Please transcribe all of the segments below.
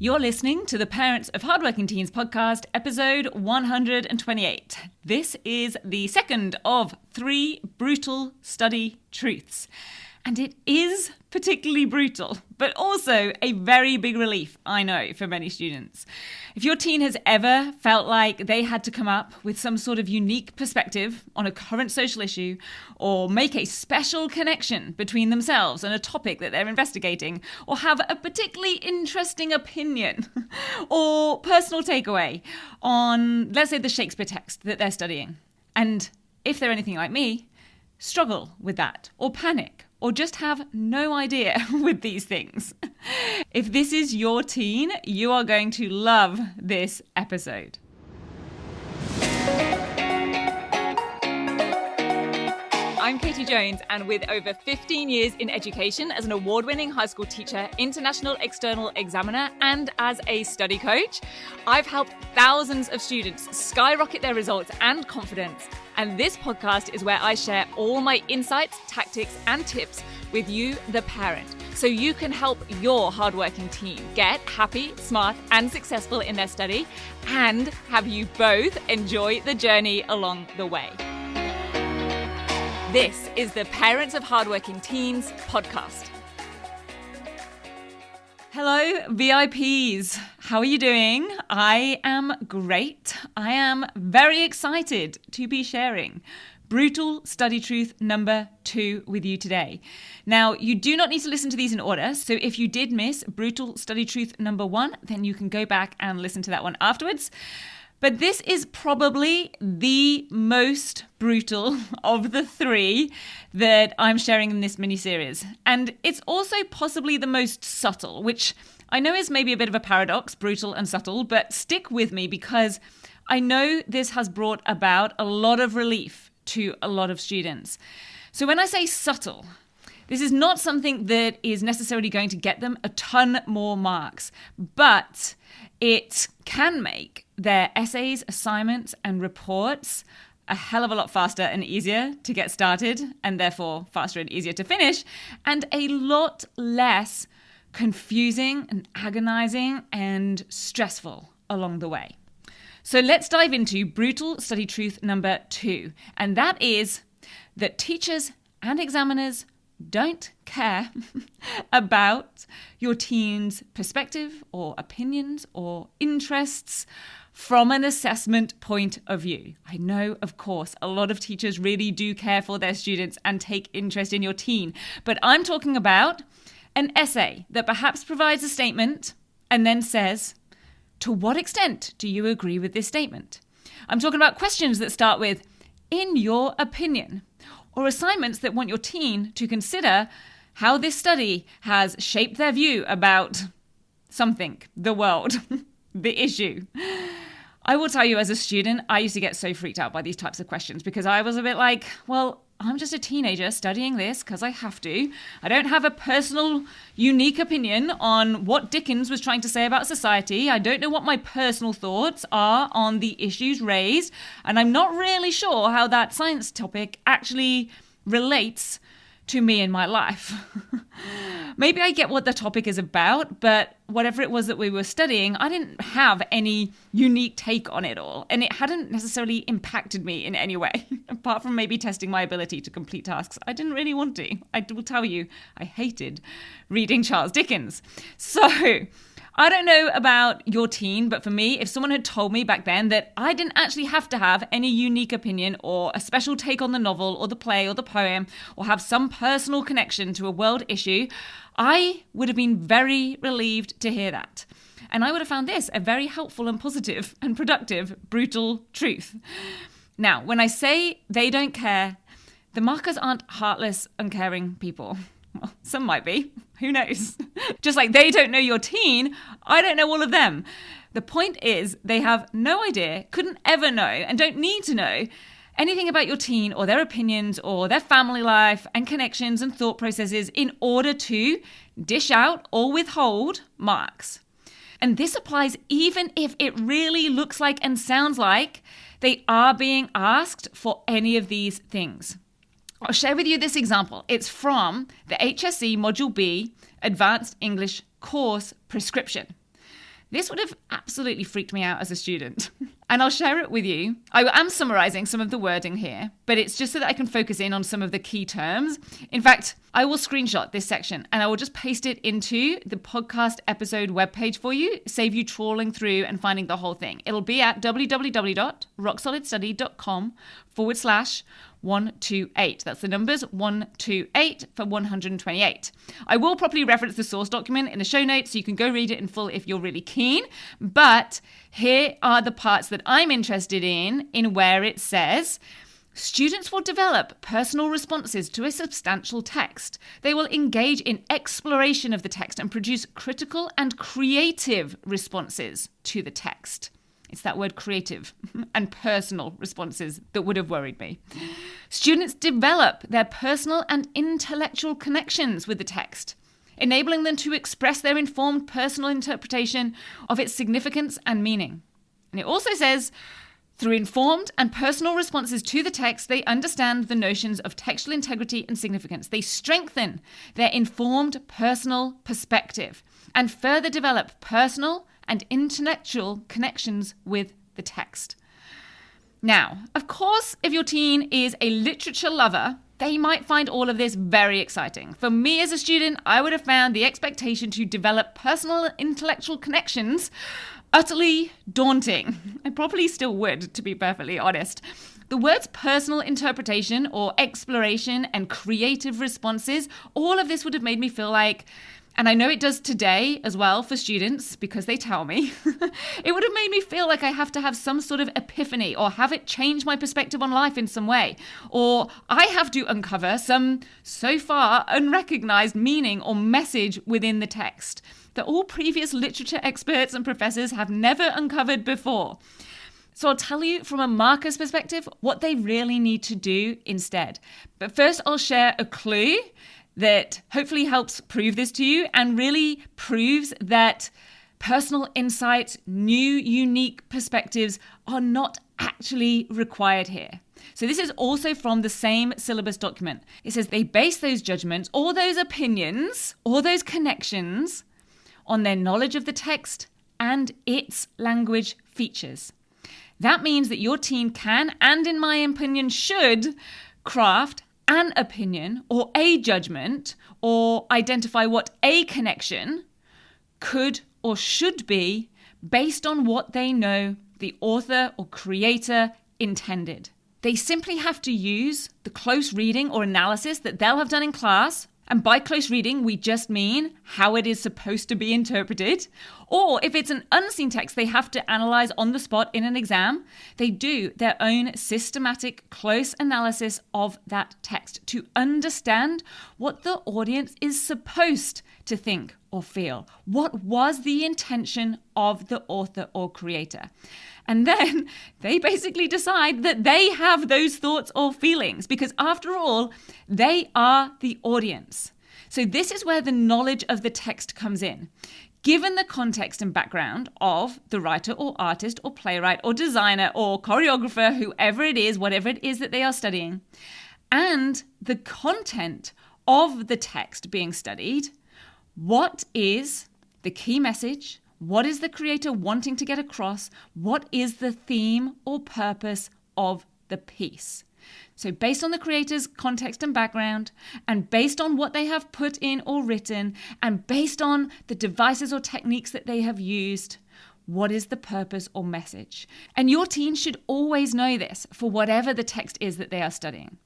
You're listening to the Parents of Hardworking Teens podcast, episode 128. This is the second of 3 brutal study truths. And it is particularly brutal, but also a very big relief, I know, for many students. If your teen has ever felt like they had to come up with some sort of unique perspective on a current social issue, or make a special connection between themselves and a topic that they're investigating, or have a particularly interesting opinion or personal takeaway on, let's say, the Shakespeare text that they're studying, and if they're anything like me, struggle with that, or panic, or just have no idea with these things. If this is your teen, you are going to love this episode. I'm Katie Jones, and with over 15 years in education as an award-winning high school teacher, international external examiner, and as a study coach, I've helped thousands of students skyrocket their results and confidence. And this podcast is where I share all my insights, tactics, and tips with you, the parent, so you can help your hardworking teen get happy, smart, and successful in their study, and have you both enjoy the journey along the way. This is the Parents of Hardworking Teens podcast. Hello, VIPs. How are you doing? I am great. I am very excited to be sharing brutal study truth number 2 with you today. Now, you do not need to listen to these in order. So if you did miss brutal study truth number 1, then you can go back and listen to that one afterwards. But this is probably the most brutal of the 3 that I'm sharing in this mini-series. And it's also possibly the most subtle, which I know is maybe a bit of a paradox, brutal and subtle, but stick with me because I know this has brought about a lot of relief to a lot of students. So when I say subtle, this is not something that is necessarily going to get them a ton more marks, but it can make their essays, assignments, and reports a hell of a lot faster and easier to get started, and therefore faster and easier to finish, and a lot less confusing and agonizing and stressful along the way. So let's dive into brutal study truth number 2, and that is that teachers and examiners don't care about your teen's perspective or opinions or interests from an assessment point of view. I know, of course, a lot of teachers really do care for their students and take interest in your teen, but I'm talking about an essay that perhaps provides a statement and then says, to what extent do you agree with this statement? I'm talking about questions that start with, in your opinion, or assignments that want your teen to consider how this study has shaped their view about something, the world, the issue. I will tell you, as a student, I used to get so freaked out by these types of questions because I was a bit like, well, I'm just a teenager studying this because I have to. I don't have a personal, unique opinion on what Dickens was trying to say about society. I don't know what my personal thoughts are on the issues raised. And I'm not really sure how that science topic actually relates to me in my life. Maybe I get what the topic is about, but whatever it was that we were studying, I didn't have any unique take on it all. And it hadn't necessarily impacted me in any way, apart from maybe testing my ability to complete tasks. I didn't really want to. I will tell you, I hated reading Charles Dickens. So I don't know about your teen, but for me, if someone had told me back then that I didn't actually have to have any unique opinion or a special take on the novel or the play or the poem or have some personal connection to a world issue, I would have been very relieved to hear that. And I would have found this a very helpful and positive and productive, brutal truth. Now, when I say they don't care, the markers aren't heartless, uncaring people. Well, some might be. Who knows? Just like they don't know your teen, I don't know all of them. The point is they have no idea, couldn't ever know, and don't need to know anything about your teen or their opinions or their family life and connections and thought processes in order to dish out or withhold marks. And this applies even if it really looks like and sounds like they are being asked for any of these things. I'll share with you this example. It's from the HSC Module B Advanced English Course Prescription. This would have absolutely freaked me out as a student. And I'll share it with you. I am summarizing some of the wording here, but it's just so that I can focus in on some of the key terms. In fact, I will screenshot this section and I will just paste it into the podcast episode webpage for you, save you trawling through and finding the whole thing. It'll be at www.rocksolidstudy.com/128. That's the numbers 128 for 128. I will probably reference the source document in the show notes so you can go read it in full if you're really keen. But here are the parts that I'm interested in where it says, students will develop personal responses to a substantial text. They will engage in exploration of the text and produce critical and creative responses to the text. It's that word creative and personal responses that would have worried me. Students develop their personal and intellectual connections with the text, enabling them to express their informed personal interpretation of its significance and meaning. And it also says, through informed and personal responses to the text, they understand the notions of textual integrity and significance. They strengthen their informed personal perspective and further develop personal and intellectual connections with the text. Now, of course, if your teen is a literature lover, they might find all of this very exciting. For me as a student, I would have found the expectation to develop personal intellectual connections utterly daunting. I probably still would, to be perfectly honest. The words personal interpretation or exploration and creative responses, all of this would have made me feel like, and I know it does today as well for students because they tell me, it would have made me feel like I have to have some sort of epiphany or have it change my perspective on life in some way. Or I have to uncover some so far unrecognized meaning or message within the text that all previous literature experts and professors have never uncovered before. So I'll tell you from a marker's perspective what they really need to do instead. But first I'll share a clue that hopefully helps prove this to you and really proves that personal insights, new, unique perspectives are not actually required here. So this is also from the same syllabus document. It says they base those judgments or those opinions or those connections on their knowledge of the text and its language features. That means that your teen can, and in my opinion should, craft an opinion or a judgment or identify what a connection could or should be based on what they know the author or creator intended. They simply have to use the close reading or analysis that they'll have done in class. And by close reading, we just mean how it is supposed to be interpreted. Or if it's an unseen text they have to analyze on the spot in an exam, they do their own systematic close analysis of that text to understand what the audience is supposed to think or feel. What was the intention of the author or creator? And then they basically decide that they have those thoughts or feelings because after all, they are the audience. So this is where the knowledge of the text comes in. Given the context and background of the writer or artist or playwright or designer or choreographer, whoever it is, whatever it is that they are studying, and the content of the text being studied, what is the key message? What is the creator wanting to get across? What is the theme or purpose of the piece? So based on the creator's context and background, and based on what they have put in or written, and based on the devices or techniques that they have used, what is the purpose or message? And your teen should always know this for whatever the text is that they are studying.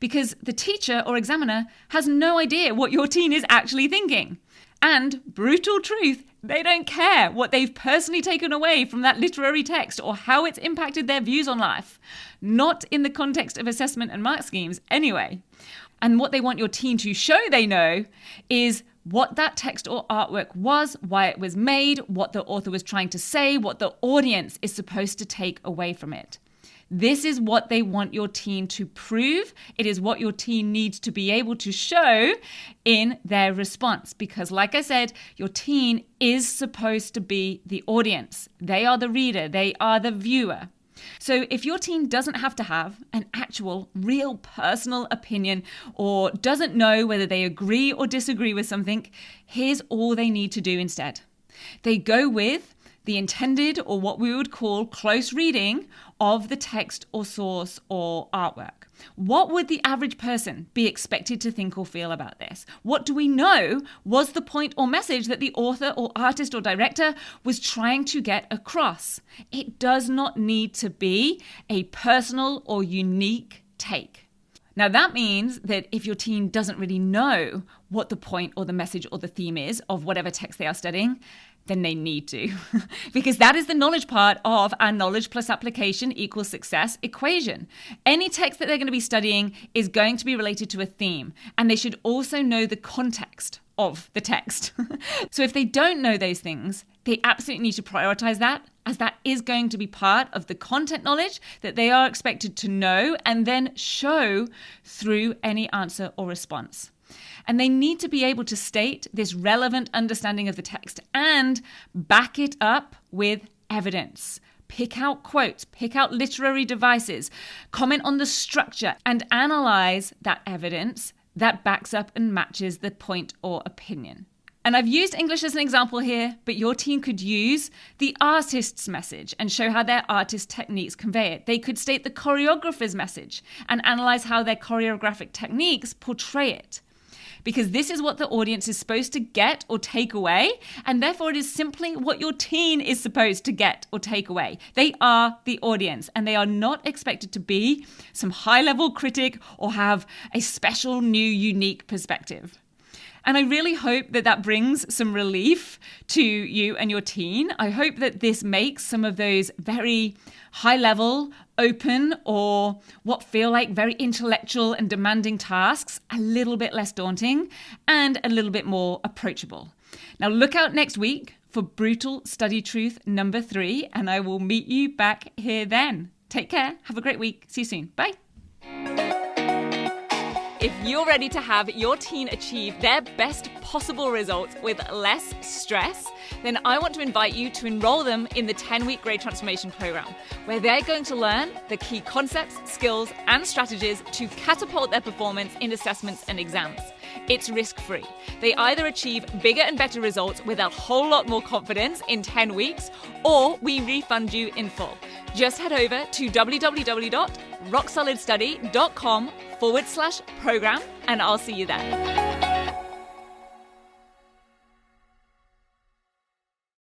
Because the teacher or examiner has no idea what your teen is actually thinking. And brutal truth, they don't care what they've personally taken away from that literary text or how it's impacted their views on life. Not in the context of assessment and mark schemes anyway. And what they want your teen to show they know is what that text or artwork was, why it was made, what the author was trying to say, what the audience is supposed to take away from it. This is what they want your teen to prove. It is what your teen needs to be able to show in their response. Because like I said, your teen is supposed to be the audience. They are the reader. They are the viewer. So if your teen doesn't have to have an actual, real personal opinion or doesn't know whether they agree or disagree with something, here's all they need to do instead. They go with the intended, or what we would call close reading of the text or source or artwork. What would the average person be expected to think or feel about this? What do we know was the point or message that the author or artist or director was trying to get across? It does not need to be a personal or unique take. Now, that means that if your teen doesn't really know what the point or the message or the theme is of whatever text they are studying, then they need to. Because that is the knowledge part of our knowledge plus application equals success equation. Any text that they're going to be studying is going to be related to a theme, and they should also know the context of the text. So if they don't know those things, they absolutely need to prioritize that, as that is going to be part of the content knowledge that they are expected to know and then show through any answer or response. And they need to be able to state this relevant understanding of the text and back it up with evidence. Pick out quotes, pick out literary devices, comment on the structure, and analyze that evidence that backs up and matches the point or opinion. And I've used English as an example here, but your teen could use the artist's message and show how their artist techniques convey it. They could state the choreographer's message and analyze how their choreographic techniques portray it. Because this is what the audience is supposed to get or take away, and therefore it is simply what your teen is supposed to get or take away. They are the audience, and they are not expected to be some high-level critic or have a special, new, unique perspective. And I really hope that that brings some relief to you and your teen. I hope that this makes some of those very high-level, open, or what feel like very intellectual and demanding tasks a little bit less daunting and a little bit more approachable. Now look out next week for Brutal Study Truth number 3, and I will meet you back here then. Take care. Have a great week. See you soon. Bye. If you're ready to have your teen achieve their best possible results with less stress, then I want to invite you to enroll them in the 10-week Grade Transformation Program, where they're going to learn the key concepts, skills, and strategies to catapult their performance in assessments and exams. It's risk-free. They either achieve bigger and better results with a whole lot more confidence in 10 weeks, or we refund you in full. Just head over to www.rocksolidstudy.com/program, and I'll see you there.